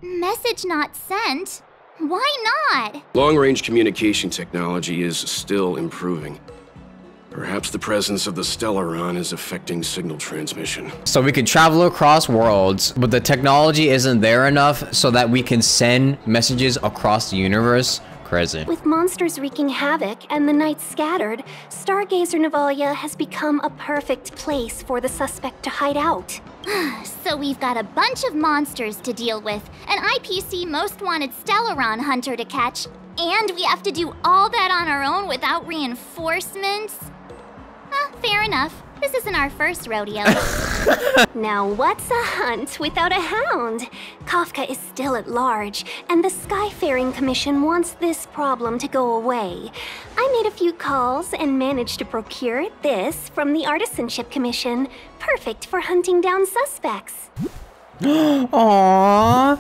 Message not sent? Why not? Long-range communication technology is still improving. Perhaps the presence of the Stellaron is affecting signal transmission. So we can travel across worlds, but the technology isn't there enough so that we can send messages across the universe? Crazy. With monsters wreaking havoc and the night scattered, Stargazer Navalia has become a perfect place for the suspect to hide out. So we've got a bunch of monsters to deal with, an IPC most wanted Stellaron hunter to catch, and we have to do all that on our own without reinforcements? Fair enough. This isn't our first rodeo. Now what's a hunt without a hound? Kafka is still at large, and the Skyfaring Commission wants this problem to go away. I made a few calls and managed to procure this from the Artisanship Commission. Perfect for hunting down suspects. Aww. Aw,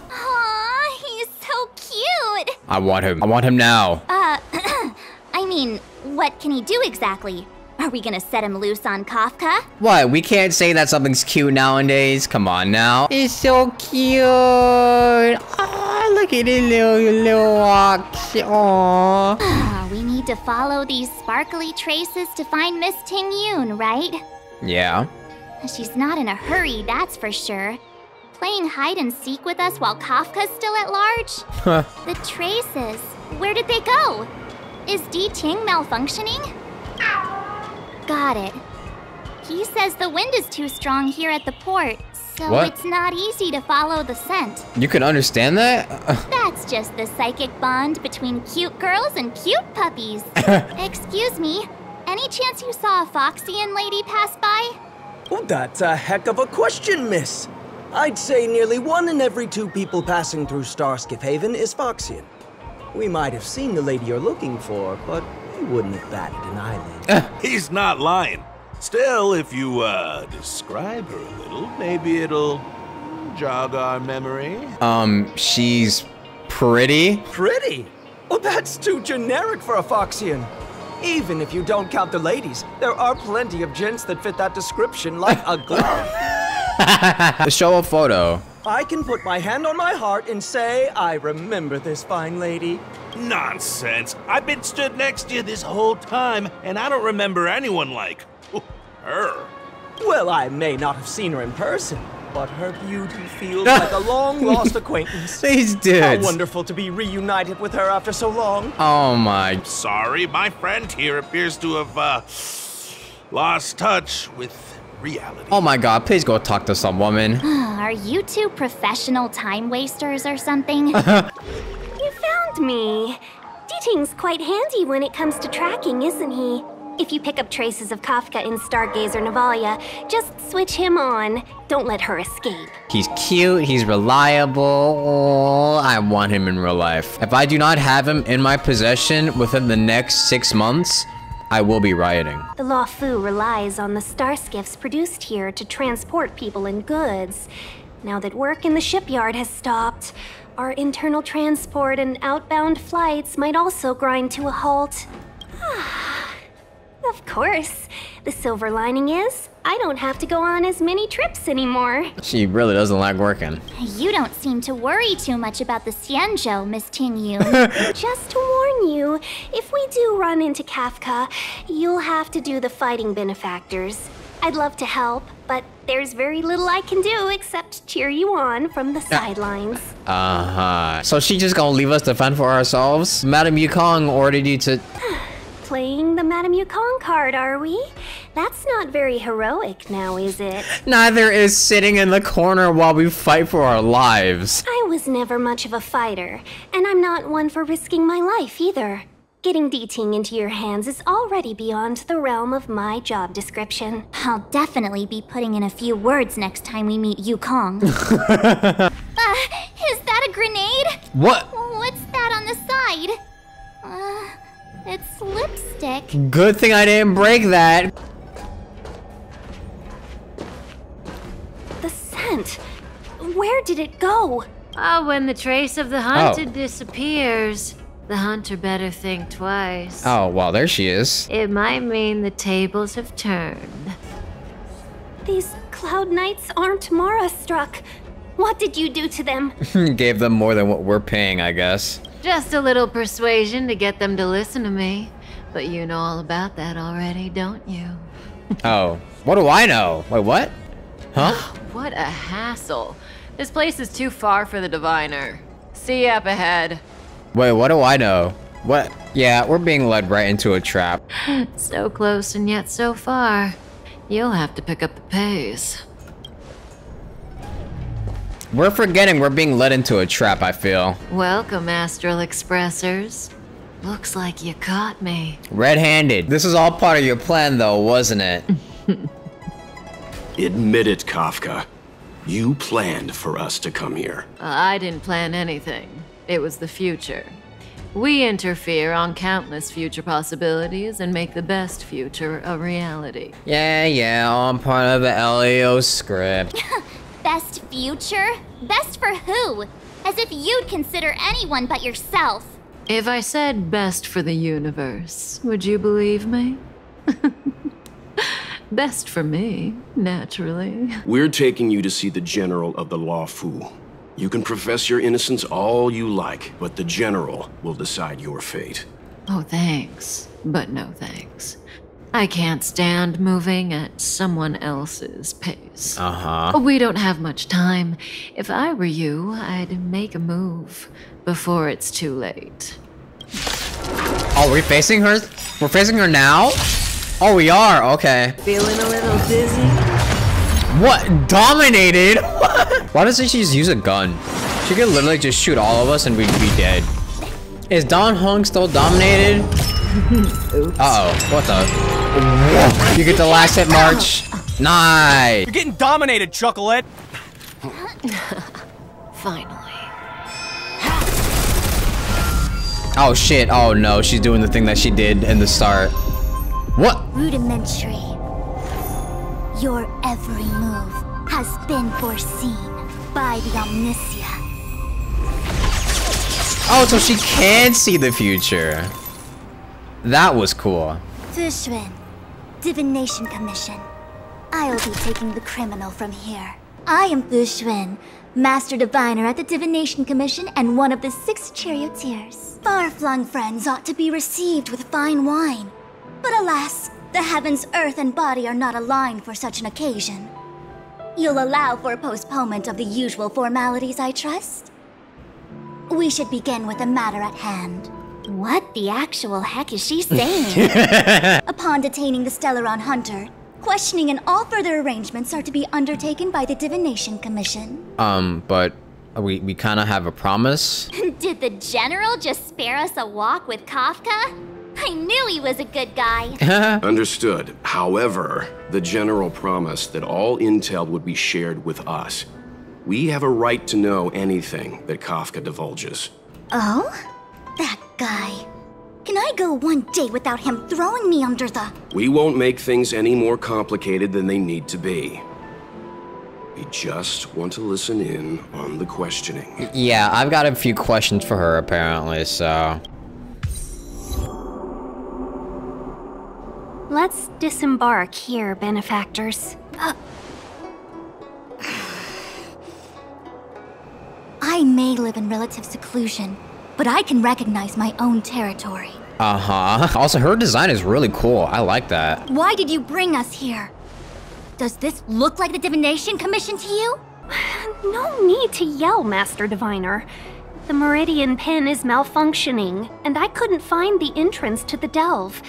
he's so cute. I want him. I want him now. I mean, what can he do exactly? Are we gonna set him loose on Kafka? What? We can't say that something's cute nowadays. Come on now. It's so cute. Oh, look at his little walks. Aww. We need to follow these sparkly traces to find Miss Ting Yoon, right? Yeah. She's not in a hurry, that's for sure. Playing hide and seek with us while Kafka's still at large? The traces. Where did they go? Is D Ting malfunctioning? Got it. He says the wind is too strong here at the port, so it's not easy to follow the scent. You can understand that? That's just the psychic bond between cute girls and cute puppies. Excuse me, any chance you saw a Foxian lady pass by? Oh, that's a heck of a question, miss. I'd say nearly 1 in every 2 people passing through Starskiff Haven is Foxian. We might have seen the lady you're looking for, but we wouldn't have batted an eyelid. He's not lying. Still, if you, describe her a little, maybe it'll jog our memory. She's pretty. Pretty? Well, that's too generic for a Foxian. Even if you don't count the ladies, there are plenty of gents that fit that description like a glove. Show a photo. I can put my hand on my heart and say I remember this fine lady. Nonsense. I've been stood next to you this whole time, and I don't remember anyone like her. Well, I may not have seen her in person, but her beauty feels like a long-lost acquaintance. These dudes. How wonderful to be reunited with her after so long. Oh my. Sorry, my friend here appears to have, lost touch with reality. Oh my god, please go talk to some woman. Are you two professional time wasters or something? You found me. D-Ting's quite handy when it comes to tracking, isn't he? If you pick up traces of Kafka in Stargazer Navalia, just switch him on. Don't let her escape. He's cute, he's reliable. Oh, I want him in real life. If I do not have him in my possession within the next 6 months, I will be rioting. The Law Fu relies on the starskiffs produced here to transport people and goods. Now that work in the shipyard has stopped, our internal transport and outbound flights might also grind to a halt. Of course. The silver lining is, I don't have to go on as many trips anymore. She really doesn't like working. You don't seem to worry too much about the Xianzhou, Miss Ting Yoon. Just to warn you, if we do run into Kafka, you'll have to do the fighting benefactors. I'd love to help, but there's very little I can do except cheer you on from the sidelines. So she just gonna leave us to fend for ourselves? Madame Yukong ordered you to... Playing the Madame Yukong card, are we? That's not very heroic now, is it? Neither is sitting in the corner while we fight for our lives. I was never much of a fighter, and I'm not one for risking my life either. Getting D-Ting into your hands is already beyond the realm of my job description. I'll definitely be putting in a few words next time we meet Yukong. Is that a grenade? What? What's that on the side? It's lipstick. Good thing I didn't break that. The scent. Where did it go? When the trace of the hunted disappears, the hunter better think twice. Oh, well, there she is. It might mean the tables have turned. These cloud knights aren't Mara struck. What did you do to them? Gave them more than what we're paying, I guess. Just a little persuasion to get them to listen to me. But you know all about that already, don't you? Oh, what do I know? Wait, what? Huh? What a hassle. This place is too far for the diviner. See you up ahead. Wait, what do I know? What? Yeah, we're being led right into a trap. So close and yet so far. You'll have to pick up the pace. We're forgetting we're being led into a trap, I feel. Welcome, Astral Expressors. Looks like you caught me. Red-handed. This is all part of your plan, though, wasn't it? Admit it, Kafka. You planned for us to come here. I didn't plan anything. It was the future. We interfere on countless future possibilities and make the best future a reality. Yeah, I'm part of the LEO script. Best future? Best for who? As if you'd consider anyone but yourself. If I said best for the universe, would you believe me? Best for me, naturally. We're taking you to see the General of the Law Fu. You can profess your innocence all you like, but the General will decide your fate. Oh, thanks. But no thanks. I can't stand moving at someone else's pace. We don't have much time. If I were you, I'd make a move before it's too late. Oh, we're facing her? We're facing her now? Oh, we are? Okay. Feeling a little dizzy? What? Dominated? Why doesn't she just use a gun? She could literally just shoot all of us and we'd be dead. Is Don Hung still dominated? Uh-oh. What the? You get the last hit, March. Nice. You're getting dominated, Chocolate. Finally. Oh, shit. Oh, no. She's doing the thing that she did in the start. What? Rudimentary. Your every move has been foreseen by the Omniscient. Oh, so she can see the future. That was cool. Fushun, Divination Commission. I'll be taking the criminal from here. I am Fushun, Master Diviner at the Divination Commission and one of the 6 charioteers. Far-flung friends ought to be received with fine wine. But alas, the heavens, earth, and body are not aligned for such an occasion. You'll allow for a postponement of the usual formalities, I trust? We should begin with the matter at hand. What the actual heck is she saying? Upon detaining the Stellaron Hunter, questioning and all further arrangements are to be undertaken by the Divination Commission. But we kind of have a promise. Did the General just spare us a walk with Kafka? I knew he was a good guy. Understood. However, the General promised that all intel would be shared with us. We have a right to know anything that Kafka divulges. Oh? That guy. Can I go one day without him throwing me under the... We won't make things any more complicated than they need to be. We just want to listen in on the questioning. Yeah, I've got a few questions for her apparently, so... Let's disembark here, benefactors. I may live in relative seclusion, but I can recognize my own territory. Also, her design is really cool. I like that. Why did you bring us here? Does this look like the Divination Commission to you? No need to yell, Master Diviner. The Meridian Pin is malfunctioning, and I couldn't find the entrance to the delve.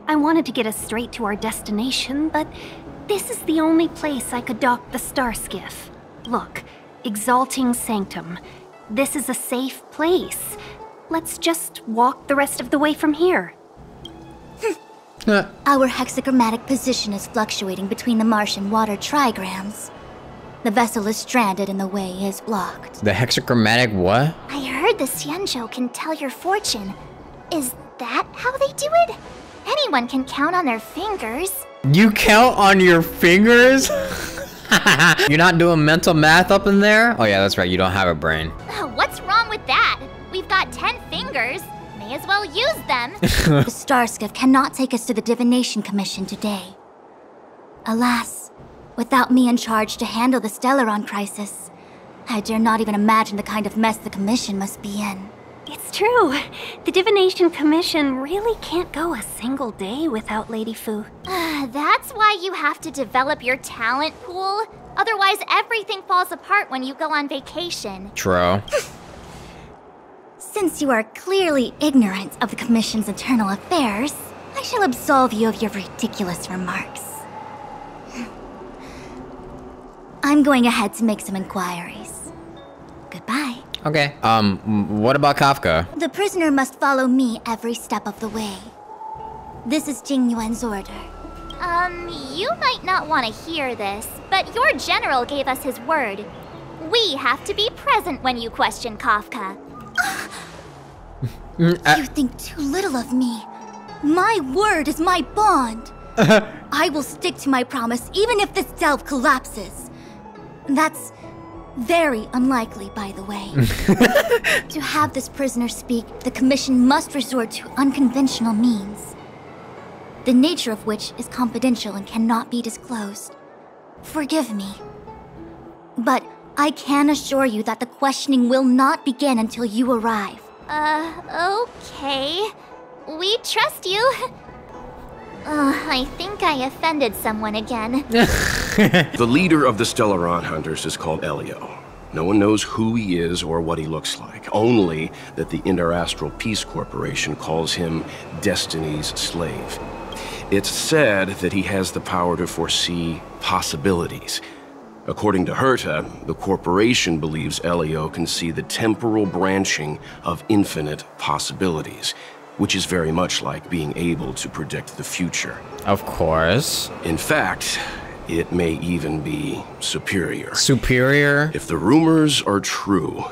I wanted to get us straight to our destination, but this is the only place I could dock the star skiff. Look, Exalting Sanctum. This is a safe place. Let's just walk the rest of the way from here. Our hexagrammatic position is fluctuating between the Martian water trigrams. The vessel is stranded and the way is blocked. The hexagrammatic what? I heard the Xianzhou can tell your fortune. Is that how they do it? Anyone can count on their fingers. You count on your fingers? You're not doing mental math up in there? Oh yeah, that's right, you don't have a brain. What's wrong with that? We've got 10 fingers. May as well use them. The Starskiff cannot take us to the Divination Commission today. Alas, without me in charge to handle the Stellaron crisis, I dare not even imagine the kind of mess the Commission must be in. It's true. The Divination Commission really can't go a single day without Lady Fu. That's why you have to develop your talent pool. Otherwise, everything falls apart when you go on vacation. True. Since you are clearly ignorant of the Commission's internal affairs, I shall absolve you of your ridiculous remarks. I'm going ahead to make some inquiries. Goodbye. Okay. What about Kafka? The prisoner must follow me every step of the way. This is Jing Yuan's order. You might not want to hear this, but your general gave us his word. We have to be present when you question Kafka. You think too little of me. My word is my bond. I will stick to my promise even if this delve collapses. That's very unlikely, by the way. To have this prisoner speak, the Commission must resort to unconventional means, the nature of which is confidential and cannot be disclosed. Forgive me, but I can assure you that the questioning will not begin until you arrive. Okay. We trust you. I think I offended someone again. The leader of the Stellaron Hunters is called Elio. No one knows who he is or what he looks like, only that the Interastral Peace Corporation calls him Destiny's slave. It's said that he has the power to foresee possibilities. According to Herta, the corporation believes Elio can see the temporal branching of infinite possibilities, which is very much like being able to predict the future. Of course. In fact, it may even be superior. Superior? If the rumors are true,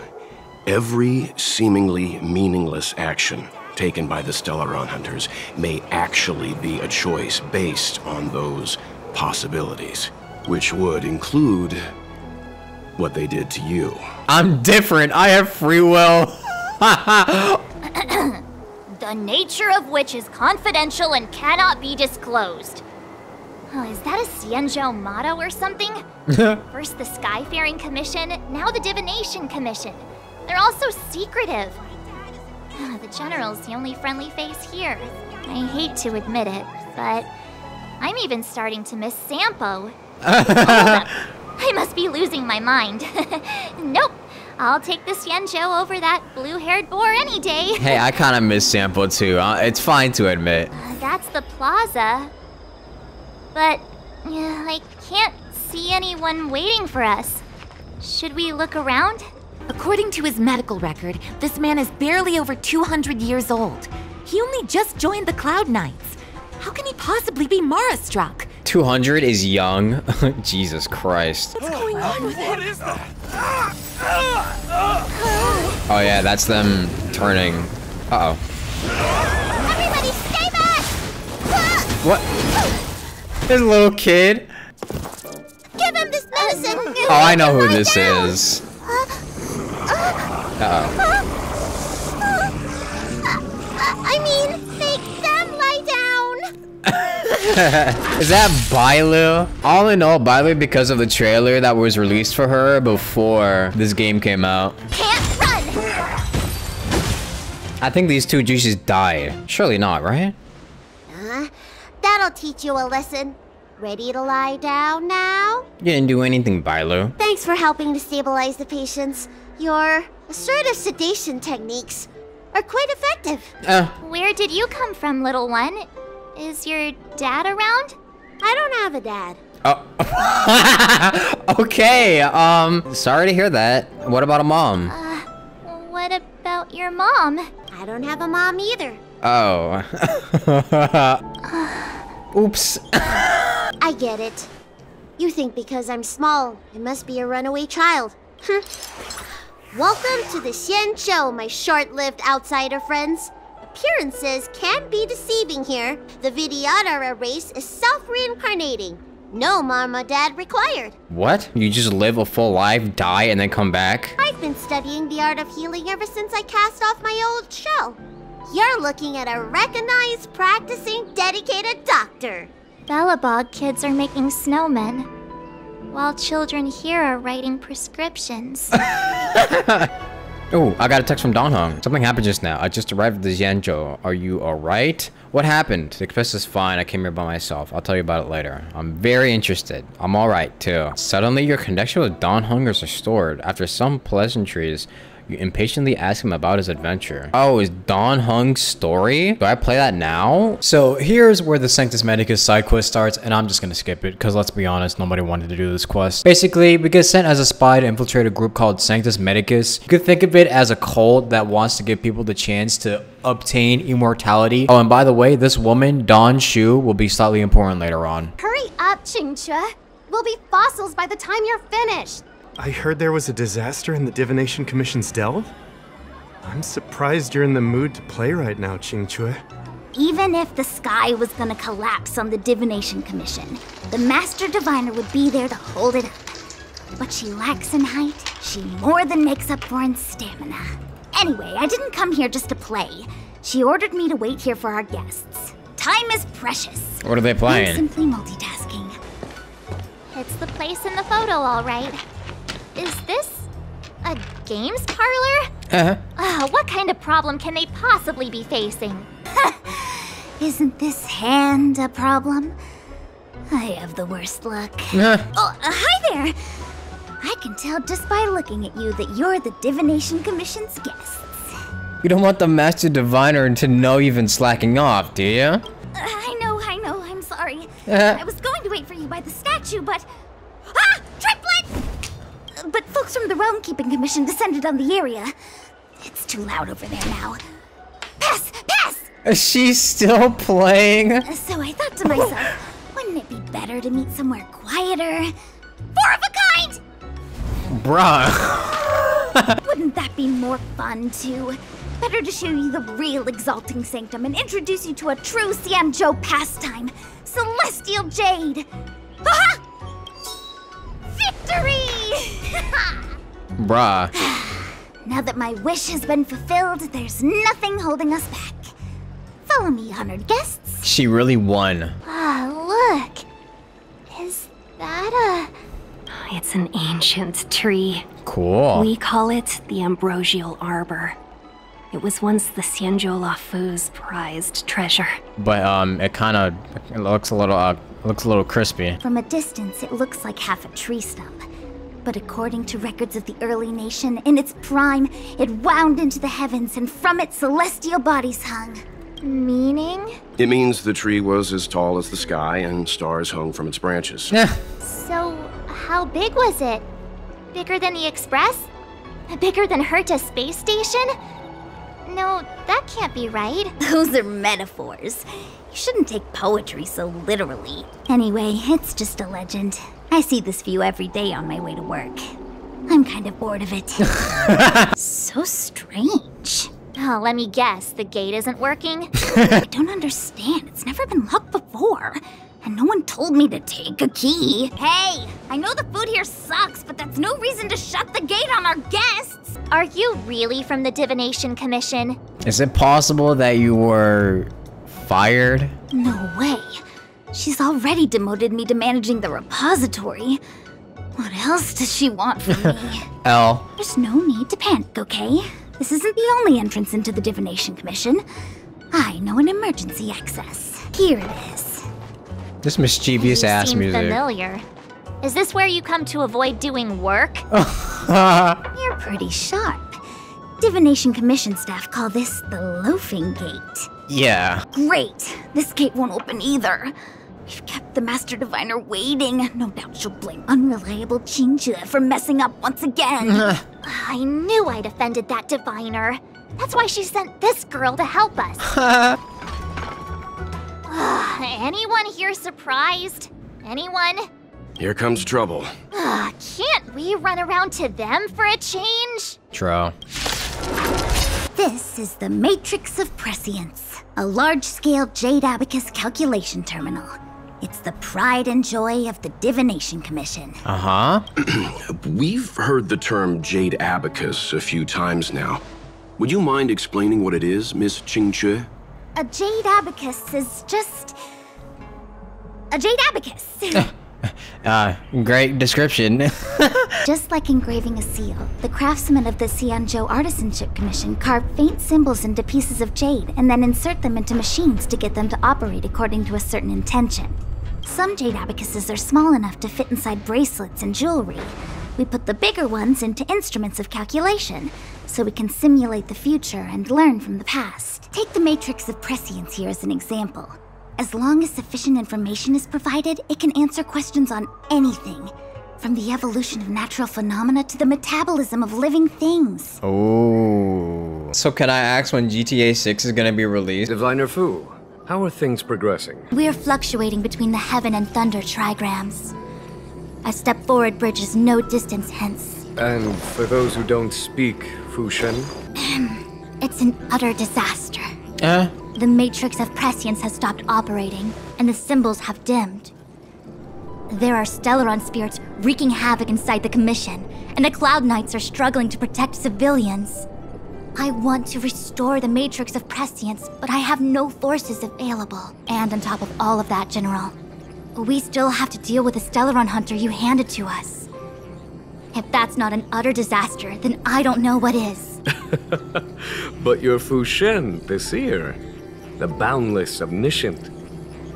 every seemingly meaningless action taken by the Stellaron Hunters may actually be a choice based on those possibilities, which would include what they did to you. I'm different. I have free will. The nature of which is confidential and cannot be disclosed. Oh, is that a Xianzhou motto or something? First the Skyfaring Commission, now the Divination Commission. They're all so secretive. The General's the only friendly face here. I hate to admit it, but I'm even starting to miss Sampo. Hold up. I must be losing my mind. Nope. I'll take the Xianzhou over that blue-haired boar any day. Hey, I kind of miss Sampo too. It's fine to admit. That's the plaza. But I can't see anyone waiting for us. Should we look around? According to his medical record, this man is barely over 200 years old. He only just joined the Cloud Knights. How can he possibly be Mara-struck? 200 is young. Jesus Christ. What's going on with him? What is that? Oh yeah, that's them turning. Uh-oh. Everybody stay back! What? This little kid? Give him this medicine! Oh, I know who this is. Uh-oh. I mean, make them lie down! Is that Bailu? All in all, Bailu because of the trailer that was released for her before this game came out. Can't run! I think these two juices died. Surely not, right? That'll teach you a lesson. Ready to lie down now? You didn't do anything, Bailu. Thanks for helping to stabilize the patients. Your assertive sedation techniques are quite effective. Where did you come from, little one? Is your dad around? I don't have a dad. Oh. Okay, sorry to hear that. What about a mom? What about your mom? I don't have a mom either. Oh. Oops. I get it. You think because I'm small, I must be a runaway child. Welcome to the Xianzhou, my short-lived outsider friends. Appearances can be deceiving here. The Vidyadhara race is self-reincarnating. No mama dad required. What? You just live a full life, die, and then come back? I've been studying the art of healing ever since I cast off my old shell. You're looking at a recognized, practicing, dedicated doctor. Bellabog kids are making snowmen. while children here are writing prescriptions. Oh, I got a text from Don Hong. Something happened just now. I just arrived at the Xianzhou. Are you alright? What happened? The express is fine. I came here by myself. I'll tell you about it later. I'm very interested. I'm alright too. Suddenly, your connection with Don Hong is restored. After some pleasantries, you impatiently ask him about his adventure. Oh, is Don Hong's story? Do I play that now? So here's where the Sanctus Medicus side quest starts, and I'm just gonna skip it, because let's be honest, nobody wanted to do this quest. Basically, we get sent as a spy to infiltrate a group called Sanctus Medicus. You could think of it as a cult that wants to give people the chance to obtain immortality. Oh, and by the way, this woman, Don Shu, will be slightly important later on. Hurry up, Qingque. We'll be fossils by the time you're finished. I heard there was a disaster in the Divination Commission's delve? I'm surprised you're in the mood to play right now, Qingque. Even if the sky was gonna collapse on the Divination Commission, the Master Diviner would be there to hold it up. What she lacks in height, she more than makes up for in stamina. Anyway, I didn't come here just to play. She ordered me to wait here for our guests. Time is precious. What are they playing? I'm simply multitasking. It's the place in the photo, all right. Is this a games parlor? What kind of problem can they possibly be facing? Isn't this hand a problem? I have the worst luck. Oh, hi there! I can tell just by looking at you that you're the Divination Commission's guests. You don't want the Master Diviner to know you've been slacking off, do you? I know, I'm sorry. I was going to wait for you by the statue, but... Ah! Triplet! But folks from the Realm Keeping Commission descended on the area. It's too loud over there now. Pass! Pass! Is she still playing? So I thought to myself, wouldn't it be better to meet somewhere quieter? Four of a kind! Bruh. Wouldn't that be more fun, too? Better to show you the real Exalting Sanctum and introduce you to a true Xianzhou pastime, Celestial Jade! Aha! Victory! Bruh. Now that my wish has been fulfilled, there's nothing holding us back. Follow me, honored guests. She really won. Look. Is that It's an ancient tree. Cool. We call it the Ambrosial Arbor. It was once the Xianzhou Lafu's prized treasure. But it looks a little crispy. From a distance, it looks like half a tree stump. But according to records of the early nation, in its prime, it wound into the heavens and from it celestial bodies hung. Meaning? It means the tree was as tall as the sky and stars hung from its branches. So, how big was it? Bigger than the Express? Bigger than Herta Space Station? No, that can't be right. Those are metaphors. You shouldn't take poetry so literally. Anyway, it's just a legend. I see this view every day on my way to work. I'm kind of bored of it. So strange. Oh, let me guess, the gate isn't working? I don't understand. It's never been locked before. And no one told me to take a key. Hey, I know the food here sucks, but that's no reason to shut the gate on our guests. Are you really from the Divination Commission? Is it possible that you were fired? No way. She's already demoted me to managing the repository. What else does she want from me? L. There's no need to panic, okay? This isn't the only entrance into the Divination Commission. I know an emergency access. Here it is. This mischievous ass seem music. Familiar. Is this where you come to avoid doing work? You're pretty sharp. Divination Commission staff call this the Loafing Gate. Yeah. Great. This gate won't open either. We've kept the Master Diviner waiting. No doubt she'll blame unreliable Qingque for messing up once again. I knew I'd offended that Diviner. That's why she sent this girl to help us. Anyone here surprised? Anyone? Here comes trouble. Can't we run around to them for a change? True. This is the Matrix of Prescience, a large-scale Jade Abacus calculation terminal. It's the pride and joy of the Divination Commission. We've heard the term Jade Abacus a few times now. Would you mind explaining what it is, Miss Qingque? A Jade Abacus is just... a Jade Abacus. Great description. Just like engraving a seal, the craftsmen of the Xianzhou Artisanship Commission carve faint symbols into pieces of jade and then insert them into machines to get them to operate according to a certain intention. Some jade abacuses are small enough to fit inside bracelets and jewelry. We put the bigger ones into instruments of calculation, so we can simulate the future and learn from the past. Take the matrix of prescience here as an example. As long as sufficient information is provided, it can answer questions on anything, from the evolution of natural phenomena to the metabolism of living things. Oh. So can I ask when GTA 6 is gonna be released? Diviner Fu, how are things progressing? We are fluctuating between the heaven and thunder trigrams. A step forward bridges no distance hence. And for those who don't speak Fushen? It's an utter disaster. The matrix of prescience has stopped operating, and the symbols have dimmed. There are Stellaron spirits wreaking havoc inside the Commission, and the Cloud Knights are struggling to protect civilians. I want to restore the matrix of prescience, but I have no forces available. And on top of all of that, General, we still have to deal with the Stellaron hunter you handed to us. If that's not an utter disaster, then I don't know what is. But you're Fushen, the seer. The boundless, omniscient.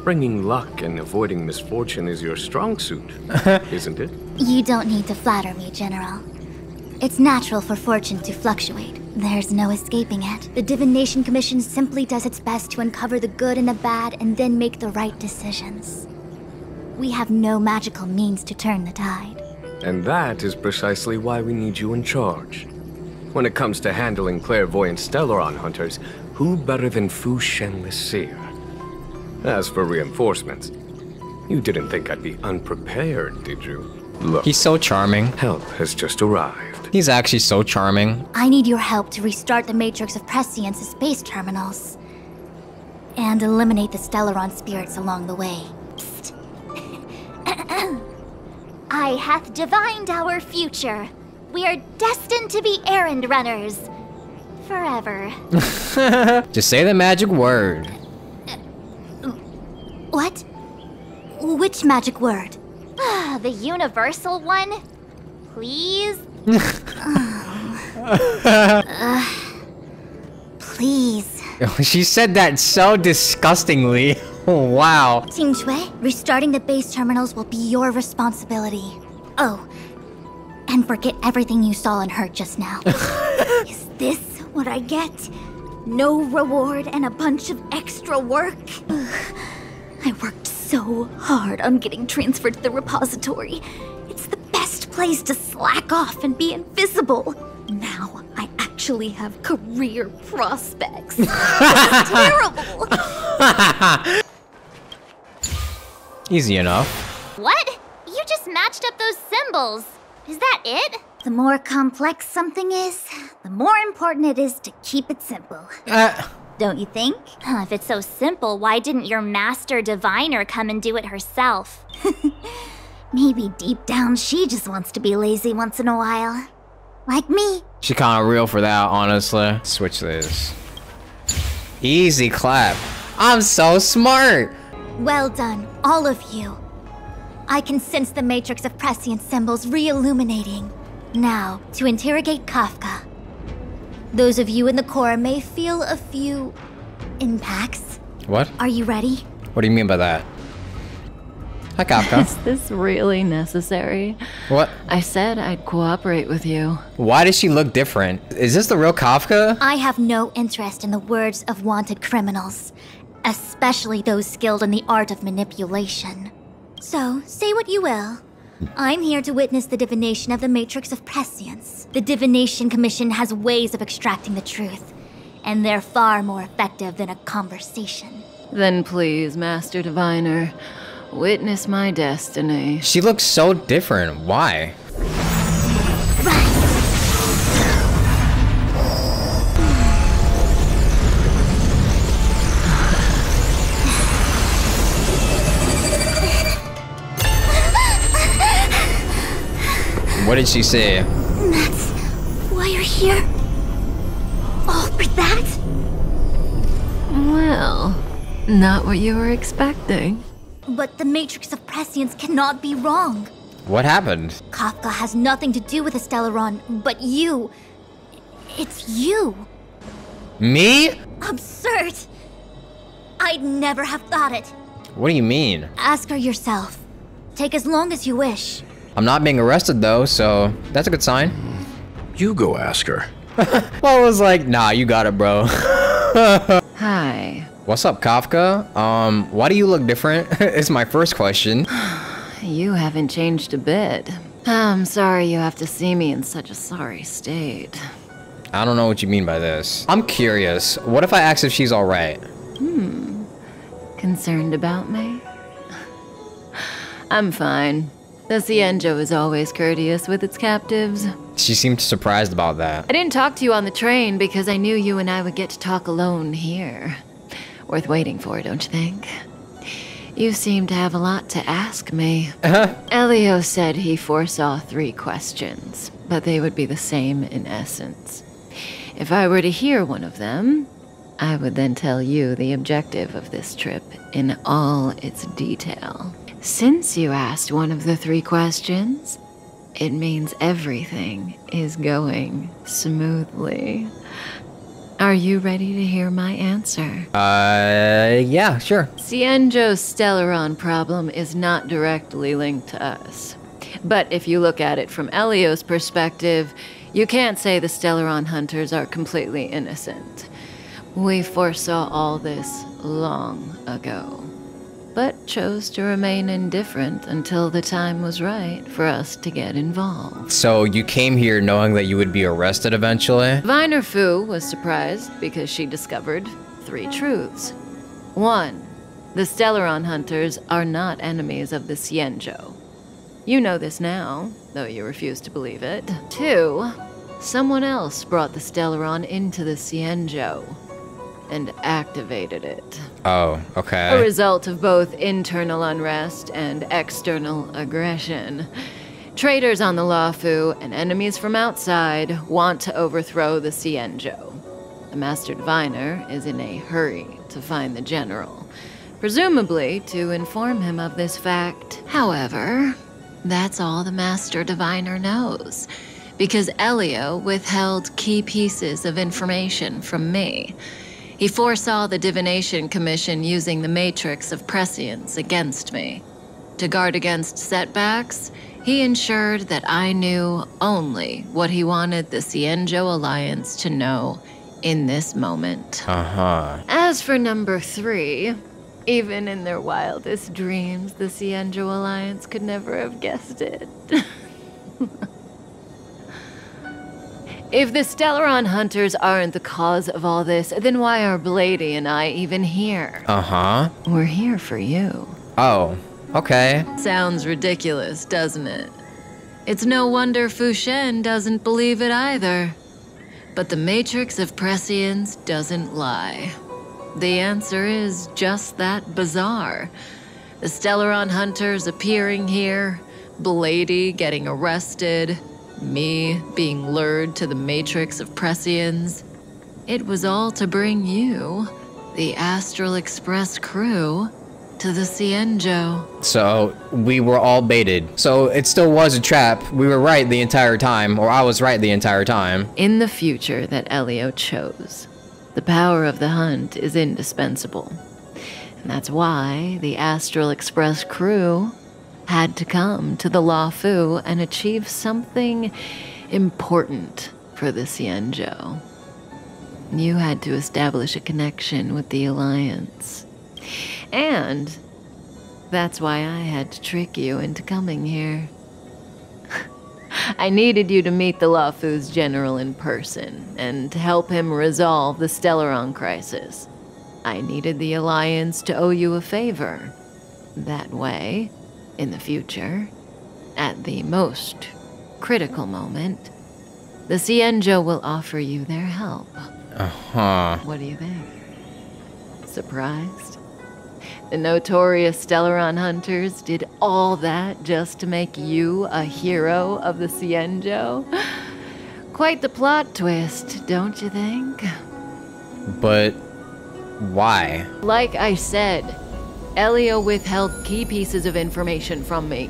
Bringing luck and avoiding misfortune is your strong suit, isn't it? You don't need to flatter me, General. It's natural for fortune to fluctuate. There's no escaping it. The Divination Commission simply does its best to uncover the good and the bad and then make the right decisions. We have no magical means to turn the tide. And that is precisely why we need you in charge. When it comes to handling clairvoyant Stellaron hunters, who better than Fushen the Seer? As for reinforcements, you didn't think I'd be unprepared, did you? Look, he's so charming. Help has just arrived. He's actually so charming. I need your help to restart the matrix of prescience's space terminals. And eliminate the Stellaron spirits along the way. Psst. I hath divined our future. We are destined to be errand runners. Forever. Just say the magic word. What? Which magic word? The universal one? Please? Please. She said that so disgustingly. Oh, wow. Qingque, restarting the base terminals will be your responsibility. Oh, and forget everything you saw and heard just now. Is this what I get? No reward and a bunch of extra work? I worked so hard on getting transferred to the repository. It's the best place to slack off and be invisible. Now I actually have career prospects. It's terrible. Easy enough. What? You just matched up those symbols. Is that it? The more complex something is, the more important it is to keep it simple. Don't you think? If it's so simple, why didn't your master diviner come and do it herself? Maybe deep down she just wants to be lazy once in a while. Like me. She kinda real for that, honestly. Switch this. Easy clap. I'm so smart. Well done, all of you. I can sense the matrix of prescient symbols re-illuminating. Now, to interrogate Kafka. Those of you in the core may feel a few impacts. What? Are you ready? What do you mean by that? Hi, Kafka. Is this really necessary? What? I said I'd cooperate with you. Why does she look different? Is this the real Kafka? I have no interest in the words of wanted criminals, especially those skilled in the art of manipulation. So, say what you will. I'm here to witness the divination of the matrix of prescience. The Divination Commission has ways of extracting the truth, and they're far more effective than a conversation. Then please, Master Diviner, witness my destiny. She looks so different. Why? What did she say? That's why you're here? All for that? Well, not what you were expecting. But the Matrix of Prescience cannot be wrong. What happened? Kafka has nothing to do with the Stellaron, but you. It's you. Me? Absurd. I'd never have thought it. What do you mean? Ask her yourself. Take as long as you wish. I'm not being arrested though, so that's a good sign. You go ask her. Well, I was like, nah, you got it, bro. Hi. What's up, Kafka? Why do you look different? It's my first question. You haven't changed a bit. I'm sorry you have to see me in such a sorry state. I don't know what you mean by this. I'm curious. What if I ask if she's alright? Concerned about me? I'm fine. The Cienjo is always courteous with its captives. She seemed surprised about that. I didn't talk to you on the train because I knew you and I would get to talk alone here. Worth waiting for, don't you think? You seem to have a lot to ask me. Elio said he foresaw 3 questions, but they would be the same in essence. If I were to hear one of them, I would then tell you the objective of this trip in all its detail. Since you asked one of the 3 questions, it means everything is going smoothly. Are you ready to hear my answer? Yeah, sure. Cienjo's Stellaron problem is not directly linked to us. But if you look at it from Elio's perspective, you can't say the Stellaron hunters are completely innocent. We foresaw all this long ago, but chose to remain indifferent until the time was right for us to get involved. So you came here knowing that you would be arrested eventually? Viner Fu was surprised because she discovered 3 truths. 1. The Stellaron hunters are not enemies of the Cienjo. You know this now, though you refuse to believe it. 2. Someone else brought the Stellaron into the Cienjo and activated it. Oh, okay. A result of both internal unrest and external aggression. Traitors on the Luofu and enemies from outside want to overthrow the Cienjo. The Master Diviner is in a hurry to find the General, presumably to inform him of this fact. However, that's all the Master Diviner knows, because Elio withheld key pieces of information from me. He foresaw the Divination Commission using the Matrix of Prescience against me. To guard against setbacks, he ensured that I knew only what he wanted the Cienjo Alliance to know in this moment. As for number 3, even in their wildest dreams, the Cienjo Alliance could never have guessed it. If the Stellaron hunters aren't the cause of all this, then why are Blady and I even here? We're here for you. Oh, okay. Sounds ridiculous, doesn't it? It's no wonder Fu Shen doesn't believe it either. But the Matrix of Prescience doesn't lie. The answer is just that bizarre. The Stellaron hunters appearing here, Blady getting arrested, me being lured to the Matrix of Prescience. It was all to bring you, the Astral Express crew, to the Cienjo. So we were all baited. So it still was a trap. We were right the entire time, or I was right the entire time. In the future that Elio chose, the power of the hunt is indispensable. And that's why the Astral Express crew had to come to the Luofu and achieve something important for the Cienjo. You had to establish a connection with the Alliance. And that's why I had to trick you into coming here. I needed you to meet the Luofu's general in person and to help him resolve the Stellaron crisis. I needed the Alliance to owe you a favor. That way, in the future, at the most critical moment, the Cienjo will offer you their help. What do you think? Surprised? The notorious Stellaron hunters did all that just to make you a hero of the Cienjo? Quite the plot twist, don't you think? But why? Like I said, Elio withheld key pieces of information from me.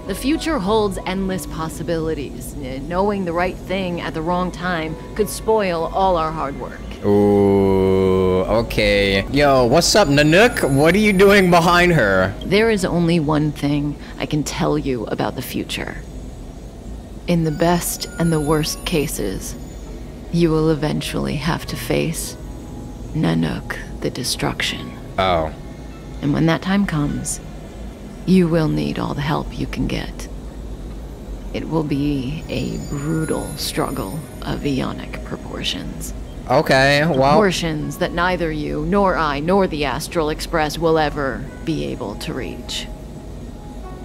The future holds endless possibilities. Knowing the right thing at the wrong time could spoil all our hard work. Ooh, okay. Yo, what's up, Nanook? What are you doing behind her? There is only one thing I can tell you about the future. In the best and the worst cases, you will eventually have to face Nanook the Destruction. Oh. And when that time comes, you will need all the help you can get. It will be a brutal struggle of eonic proportions. Okay, well... Proportions that neither you, nor I, nor the Astral Express will ever be able to reach.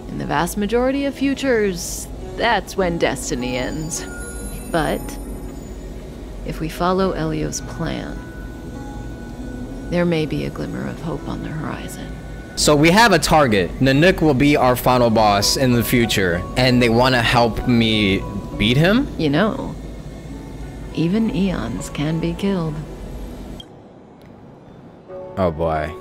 In the vast majority of futures, that's when destiny ends. But if we follow Elio's plan, there may be a glimmer of hope on the horizon. So we have a target. Nanook will be our final boss in the future, and they want to help me beat him? You know, even eons can be killed. Oh boy.